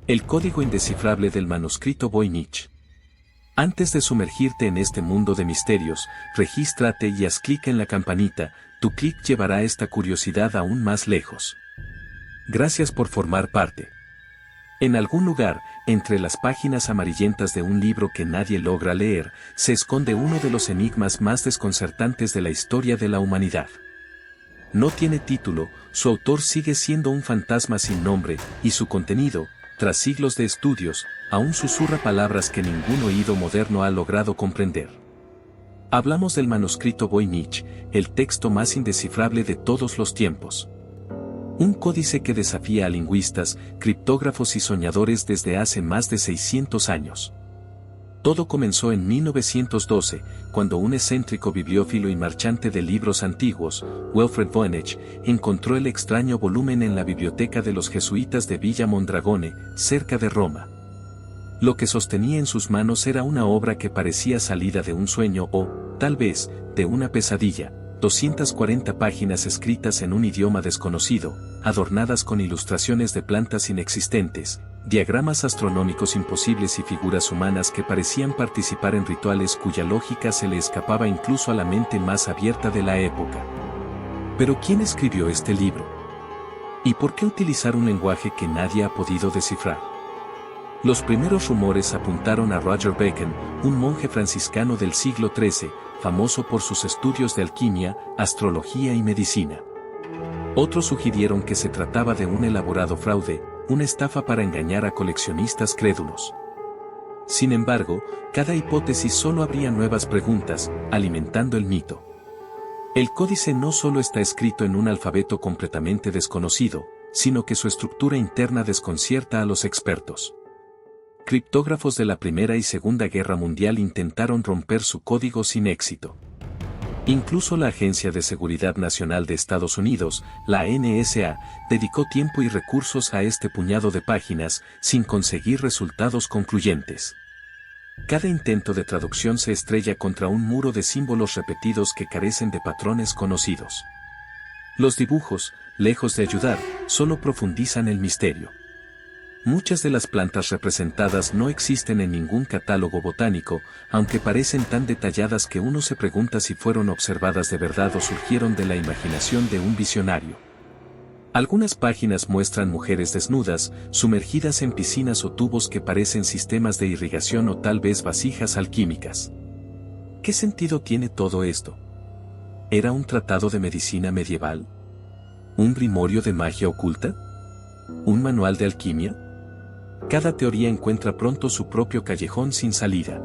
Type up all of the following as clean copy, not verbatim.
El código indescifrable del manuscrito Voynich. Antes de sumergirte en este mundo de misterios, regístrate y haz clic en la campanita, tu clic llevará esta curiosidad aún más lejos. Gracias por formar parte. En algún lugar, entre las páginas amarillentas de un libro que nadie logra leer, se esconde uno de los enigmas más desconcertantes de la historia de la humanidad. No tiene título, su autor sigue siendo un fantasma sin nombre, y su contenido, tras siglos de estudios, aún susurra palabras que ningún oído moderno ha logrado comprender. Hablamos del manuscrito Voynich, el texto más indescifrable de todos los tiempos. Un códice que desafía a lingüistas, criptógrafos y soñadores desde hace más de 600 años. Todo comenzó en 1912, cuando un excéntrico bibliófilo y marchante de libros antiguos, Wilfred Voynich, encontró el extraño volumen en la biblioteca de los jesuitas de Villa Mondragone, cerca de Roma. Lo que sostenía en sus manos era una obra que parecía salida de un sueño o, tal vez, de una pesadilla, 240 páginas escritas en un idioma desconocido, adornadas con ilustraciones de plantas inexistentes, diagramas astronómicos imposibles y figuras humanas que parecían participar en rituales cuya lógica se le escapaba incluso a la mente más abierta de la época. Pero ¿quién escribió este libro? ¿Y por qué utilizar un lenguaje que nadie ha podido descifrar? Los primeros rumores apuntaron a Roger Bacon, un monje franciscano del siglo XIII, famoso por sus estudios de alquimia, astrología y medicina. Otros sugirieron que se trataba de un elaborado fraude, una estafa para engañar a coleccionistas crédulos. Sin embargo, cada hipótesis solo abría nuevas preguntas, alimentando el mito. El códice no solo está escrito en un alfabeto completamente desconocido, sino que su estructura interna desconcierta a los expertos. Criptógrafos de la Primera y Segunda Guerra Mundial intentaron romper su código sin éxito. Incluso la Agencia de Seguridad Nacional de Estados Unidos, la NSA, dedicó tiempo y recursos a este puñado de páginas, sin conseguir resultados concluyentes. Cada intento de traducción se estrella contra un muro de símbolos repetidos que carecen de patrones conocidos. Los dibujos, lejos de ayudar, solo profundizan el misterio. Muchas de las plantas representadas no existen en ningún catálogo botánico, aunque parecen tan detalladas que uno se pregunta si fueron observadas de verdad o surgieron de la imaginación de un visionario. Algunas páginas muestran mujeres desnudas, sumergidas en piscinas o tubos que parecen sistemas de irrigación o tal vez vasijas alquímicas. ¿Qué sentido tiene todo esto? ¿Era un tratado de medicina medieval? ¿Un grimorio de magia oculta? ¿Un manual de alquimia? Cada teoría encuentra pronto su propio callejón sin salida.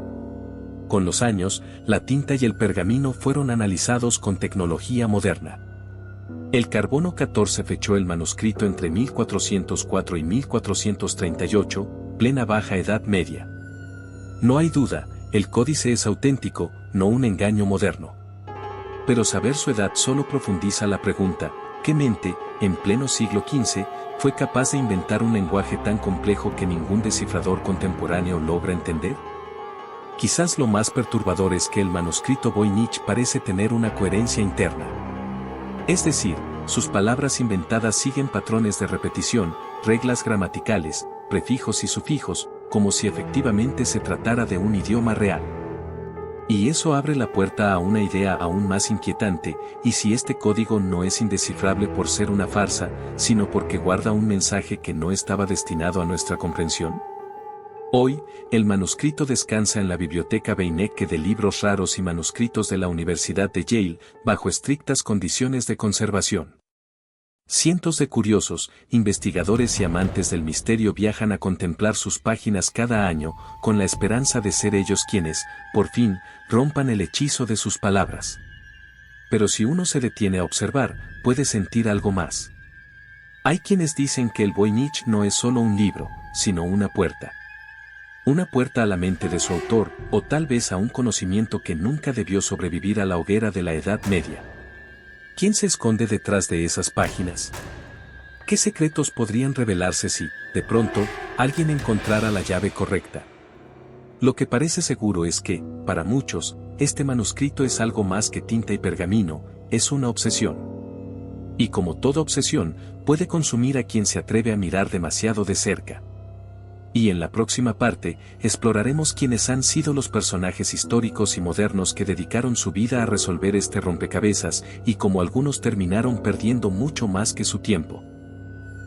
Con los años, la tinta y el pergamino fueron analizados con tecnología moderna. El carbono 14 fechó el manuscrito entre 1404 y 1438, plena Baja Edad Media. No hay duda, el códice es auténtico, no un engaño moderno. Pero saber su edad solo profundiza la pregunta: ¿qué mente, en pleno siglo XV, fue capaz de inventar un lenguaje tan complejo que ningún descifrador contemporáneo logra entender? Quizás lo más perturbador es que el manuscrito Voynich parece tener una coherencia interna. Es decir, sus palabras inventadas siguen patrones de repetición, reglas gramaticales, prefijos y sufijos, como si efectivamente se tratara de un idioma real. Y eso abre la puerta a una idea aún más inquietante: ¿y si este código no es indescifrable por ser una farsa, sino porque guarda un mensaje que no estaba destinado a nuestra comprensión? Hoy, el manuscrito descansa en la Biblioteca Beinecke de Libros Raros y Manuscritos de la Universidad de Yale, bajo estrictas condiciones de conservación. Cientos de curiosos, investigadores y amantes del misterio viajan a contemplar sus páginas cada año, con la esperanza de ser ellos quienes, por fin, rompan el hechizo de sus palabras. Pero si uno se detiene a observar, puede sentir algo más. Hay quienes dicen que el Voynich no es solo un libro, sino una puerta. Una puerta a la mente de su autor, o tal vez a un conocimiento que nunca debió sobrevivir a la hoguera de la Edad Media. ¿Quién se esconde detrás de esas páginas? ¿Qué secretos podrían revelarse si, de pronto, alguien encontrara la llave correcta? Lo que parece seguro es que, para muchos, este manuscrito es algo más que tinta y pergamino, es una obsesión. Y como toda obsesión, puede consumir a quien se atreve a mirar demasiado de cerca. Y en la próxima parte, exploraremos quiénes han sido los personajes históricos y modernos que dedicaron su vida a resolver este rompecabezas y cómo algunos terminaron perdiendo mucho más que su tiempo.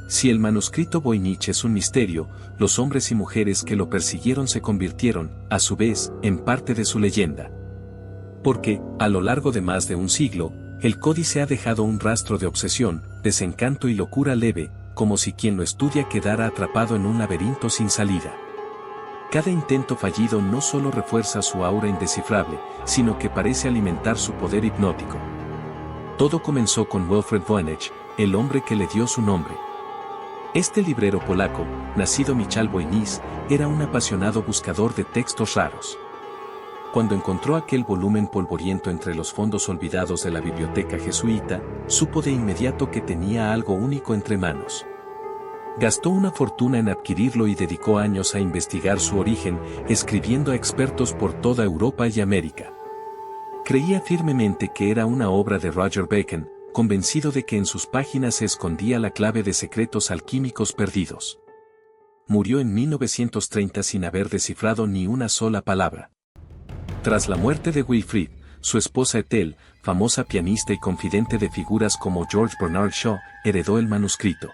Si el manuscrito Voynich es un misterio, los hombres y mujeres que lo persiguieron se convirtieron, a su vez, en parte de su leyenda. Porque, a lo largo de más de un siglo, el códice ha dejado un rastro de obsesión, desencanto y locura leve, como si quien lo estudia quedara atrapado en un laberinto sin salida. Cada intento fallido no solo refuerza su aura indescifrable, sino que parece alimentar su poder hipnótico. Todo comenzó con Wilfred Voynich, el hombre que le dio su nombre. Este librero polaco, nacido Michał Voynich, era un apasionado buscador de textos raros. Cuando encontró aquel volumen polvoriento entre los fondos olvidados de la biblioteca jesuita, supo de inmediato que tenía algo único entre manos. Gastó una fortuna en adquirirlo y dedicó años a investigar su origen, escribiendo a expertos por toda Europa y América. Creía firmemente que era una obra de Roger Bacon, convencido de que en sus páginas se escondía la clave de secretos alquímicos perdidos. Murió en 1930 sin haber descifrado ni una sola palabra. Tras la muerte de Wilfrid, su esposa Ethel, famosa pianista y confidente de figuras como George Bernard Shaw, heredó el manuscrito.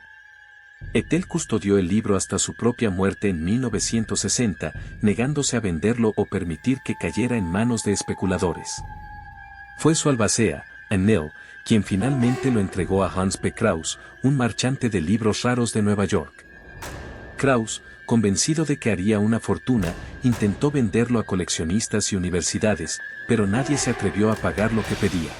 Ethel custodió el libro hasta su propia muerte en 1960, negándose a venderlo o permitir que cayera en manos de especuladores. Fue su albacea, Annell, quien finalmente lo entregó a Hans P. Krauss, un marchante de libros raros de Nueva York. Krauss, convencido de que haría una fortuna, intentó venderlo a coleccionistas y universidades, pero nadie se atrevió a pagar lo que pedía.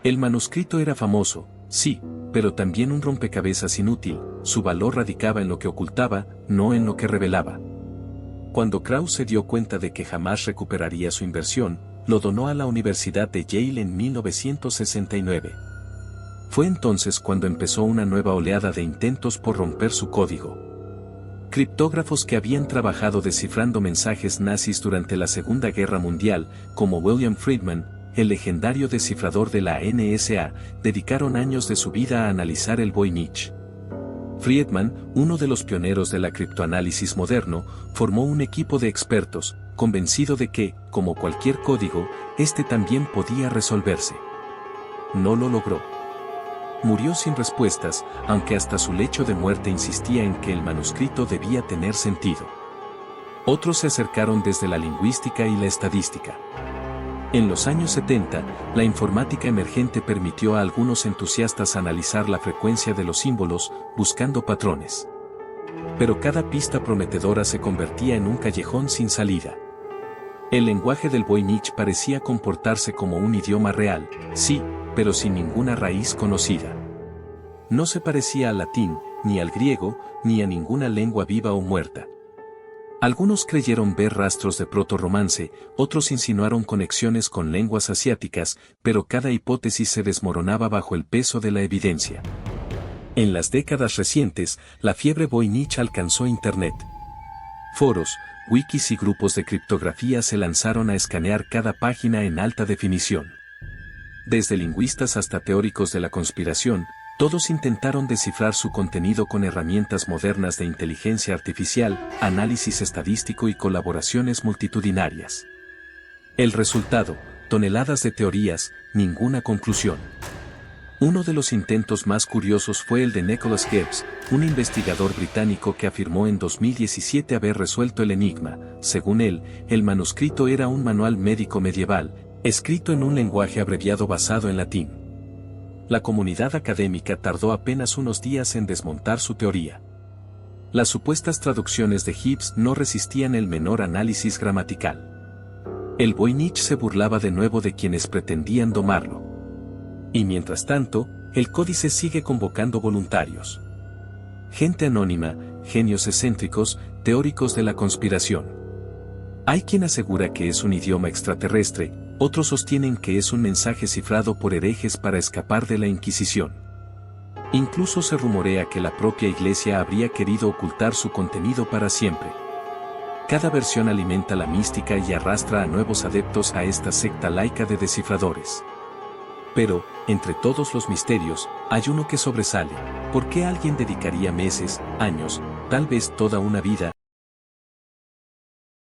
El manuscrito era famoso, sí, pero también un rompecabezas inútil, su valor radicaba en lo que ocultaba, no en lo que revelaba. Cuando Krauss se dio cuenta de que jamás recuperaría su inversión, lo donó a la Universidad de Yale en 1969. Fue entonces cuando empezó una nueva oleada de intentos por romper su código. Criptógrafos que habían trabajado descifrando mensajes nazis durante la Segunda Guerra Mundial, como William Friedman, el legendario descifrador de la NSA, dedicaron años de su vida a analizar el Voynich. Friedman, uno de los pioneros de la criptoanálisis moderno, formó un equipo de expertos, convencido de que, como cualquier código, este también podía resolverse. No lo logró. Murió sin respuestas, aunque hasta su lecho de muerte insistía en que el manuscrito debía tener sentido. Otros se acercaron desde la lingüística y la estadística. En los años 70, la informática emergente permitió a algunos entusiastas analizar la frecuencia de los símbolos, buscando patrones. Pero cada pista prometedora se convertía en un callejón sin salida. El lenguaje del Voynich parecía comportarse como un idioma real, sí, pero sin ninguna raíz conocida. No se parecía al latín, ni al griego, ni a ninguna lengua viva o muerta. Algunos creyeron ver rastros de proto-romance, otros insinuaron conexiones con lenguas asiáticas, pero cada hipótesis se desmoronaba bajo el peso de la evidencia. En las décadas recientes, la fiebre Voynich alcanzó Internet. Foros, wikis y grupos de criptografía se lanzaron a escanear cada página en alta definición. Desde lingüistas hasta teóricos de la conspiración, todos intentaron descifrar su contenido con herramientas modernas de inteligencia artificial, análisis estadístico y colaboraciones multitudinarias. El resultado, toneladas de teorías, ninguna conclusión. Uno de los intentos más curiosos fue el de Nicholas Gibbs, un investigador británico que afirmó en 2017 haber resuelto el enigma. Según él, el manuscrito era un manual médico medieval, escrito en un lenguaje abreviado basado en latín. La comunidad académica tardó apenas unos días en desmontar su teoría. Las supuestas traducciones de Gibbs no resistían el menor análisis gramatical. El Voynich se burlaba de nuevo de quienes pretendían domarlo. Y mientras tanto, el códice sigue convocando voluntarios. Gente anónima, genios excéntricos, teóricos de la conspiración. Hay quien asegura que es un idioma extraterrestre, otros sostienen que es un mensaje cifrado por herejes para escapar de la Inquisición. Incluso se rumorea que la propia Iglesia habría querido ocultar su contenido para siempre. Cada versión alimenta la mística y arrastra a nuevos adeptos a esta secta laica de descifradores. Pero, entre todos los misterios, hay uno que sobresale. ¿Por qué alguien dedicaría meses, años, tal vez toda una vida,